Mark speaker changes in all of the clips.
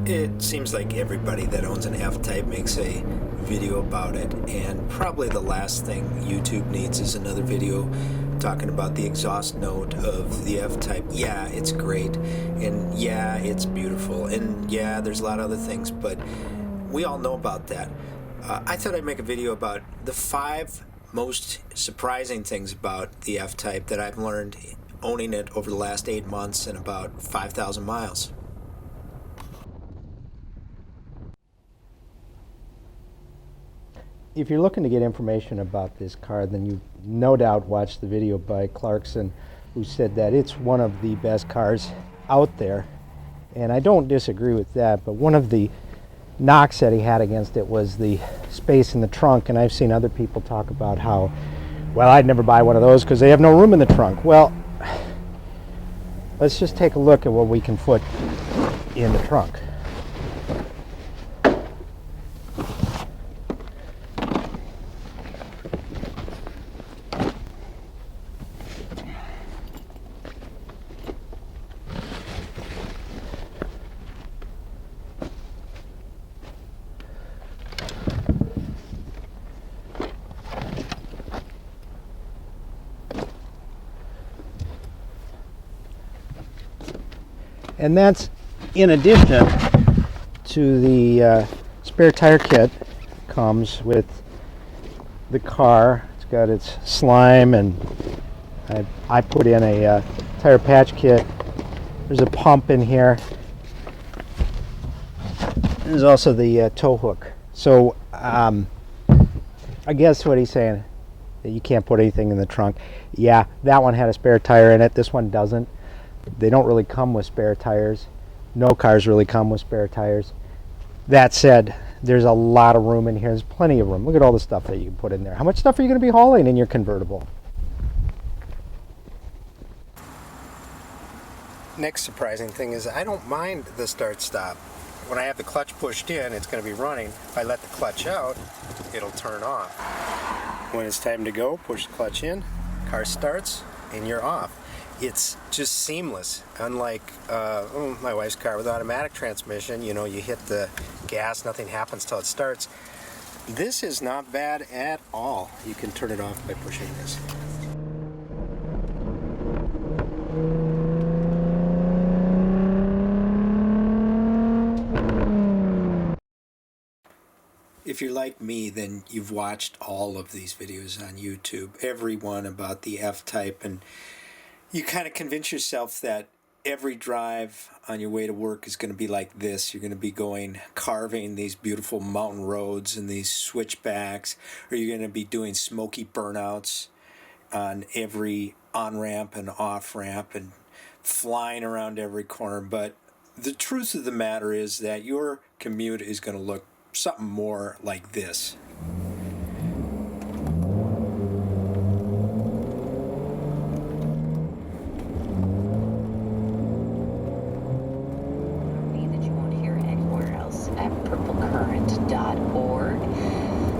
Speaker 1: It seems like everybody that owns an F-Type makes a video about it, and probably the last thing YouTube needs is another video talking about the exhaust note of the F-Type. Yeah, it's great, and yeah, it's beautiful, and yeah, there's a lot of other things, but we all know about that. I thought I'd make a video about the 5 most surprising things about the F-Type that I've learned owning it over the last 8 months and about 5,000 miles.
Speaker 2: If you're looking to get information about this car, then you no doubt watched the video by Clarkson, who said that it's one of the best cars out there. And I don't disagree with that, but one of the knocks that he had against it was the space in the trunk. And I've seen other people talk about how, well, I'd never buy one of those because they have no room in the trunk. Well, let's just take a look at what we can put in the trunk. And that's in addition to the spare tire kit. Comes with the car. It's got its slime, and I put in a tire patch kit. There's a pump in here. There's also the tow hook. So I guess what he's saying, that you can't put anything in the trunk. Yeah, that one had a spare tire in it. This one doesn't. They don't really come with spare tires. No cars really come with spare tires. That said, there's a lot of room in here. There's plenty of room. Look at all the stuff that you can put in there. How much stuff are you going to be hauling in your convertible?
Speaker 1: Next surprising thing is I don't mind the start-stop. When I have the clutch pushed in, it's going to be running. If I let the clutch out, it'll turn off. When it's time to go, push the clutch in, car starts, and you're off. It's just seamless. Unlike my wife's car with automatic transmission, you know, you hit the gas, nothing happens till it starts. This is not bad at all. You can turn it off by pushing this. If you're like me, then you've watched all of these videos on YouTube, every one about the F-Type, and you kind of convince yourself that every drive on your way to work is going to be like this. You're going to be carving these beautiful mountain roads and these switchbacks, or you're going to be doing smoky burnouts on every on-ramp and off-ramp and flying around every corner. But the truth of the matter is that your commute is going to look something more like this.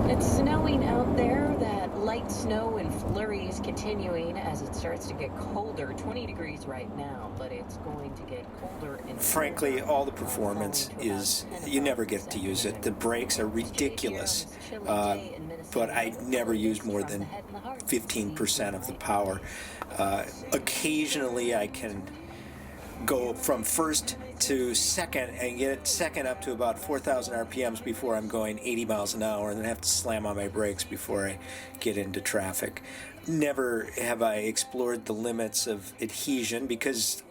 Speaker 3: It's snowing out there. That light snow and flurries continuing as it starts to get colder. 20 degrees right now, but it's going to get colder and
Speaker 1: frankly,
Speaker 3: colder.
Speaker 1: all the performance is, you never get to use it. The brakes are ridiculous, but I never use more than 15% of the power. Occasionally I can go from first to second and get second up to about 4,000 RPMs before I'm going 80 miles an hour, and then have to slam on my brakes before I get into traffic. Never have I explored the limits of adhesion, because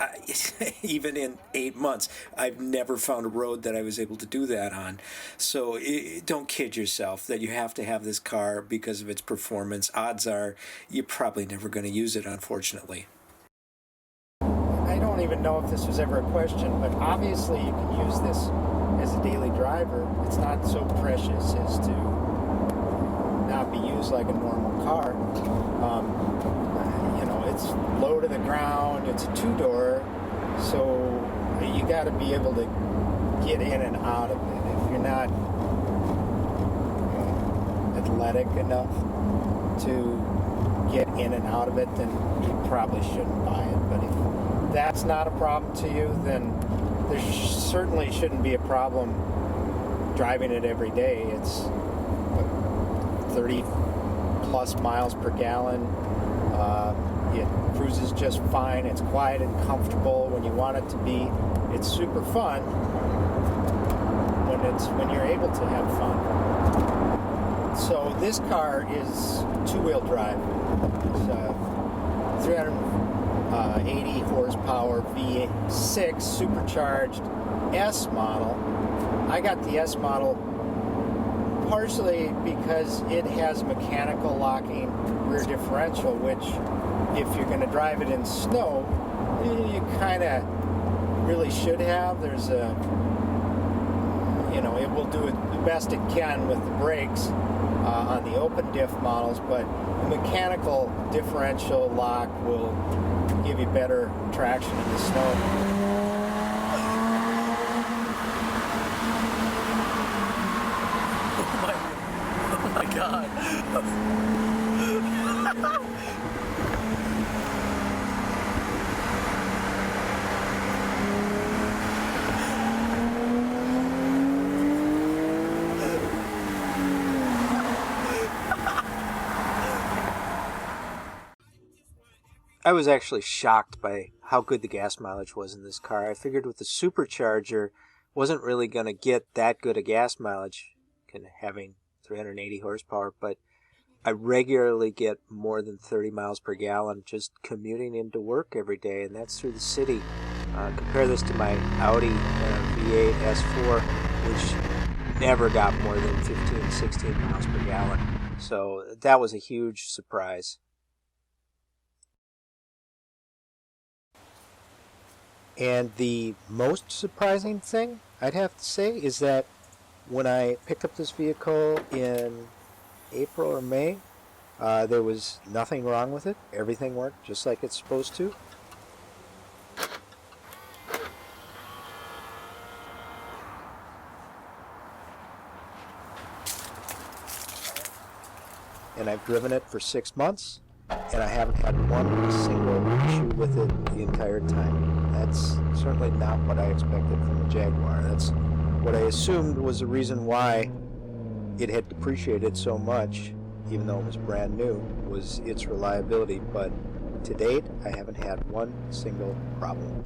Speaker 1: even in 8 months, I've never found a road that I was able to do that on. So don't kid yourself that you have to have this car because of its performance. Odds are you're probably never going to use it, unfortunately. I don't even know if this was ever a question, but obviously you can use this as a daily driver. It's not so precious as to not be used like a normal car. You know, it's low to the ground, it's a 2-door, so you got to be able to get in and out of it. If you're not athletic enough to get in and out of it, then you probably shouldn't buy it. But if that's not a problem to you, then
Speaker 2: there certainly shouldn't be a problem driving it every day. It's 30 plus miles per gallon. It cruises just fine. It's quiet and comfortable when you want it to be. It's super fun when you're able to have fun. So this car is two-wheel drive. It's a 380 horsepower V6 supercharged S model. I got the S model partially because it has mechanical locking rear differential, which if you're going to drive it in snow, you kind of really should have. There's a, it will do it the best it can with the brakes on the open diff models, but the mechanical differential lock will give you better traction in the snow.
Speaker 1: Oh my God. I was actually shocked by how good the gas mileage was in this car. I figured with the supercharger, wasn't really going to get that good a gas mileage, kind of having 380 horsepower, but I regularly get more than 30 miles per gallon just commuting into work every day, and that's through the city. Compare this to my Audi V8 S4, which never got more than 15, 16 miles per gallon. So that was a huge surprise. And the most surprising thing, I'd have to say, is that when I picked up this vehicle in April or May, there was nothing wrong with it. Everything worked just like it's supposed to. And I've driven it for 6 months, and I haven't had one single issue with it the entire time. That's certainly not what I expected from a Jaguar. That's what I assumed was the reason why it had depreciated so much, even though it was brand new, was its reliability. But to date, I haven't had one single problem.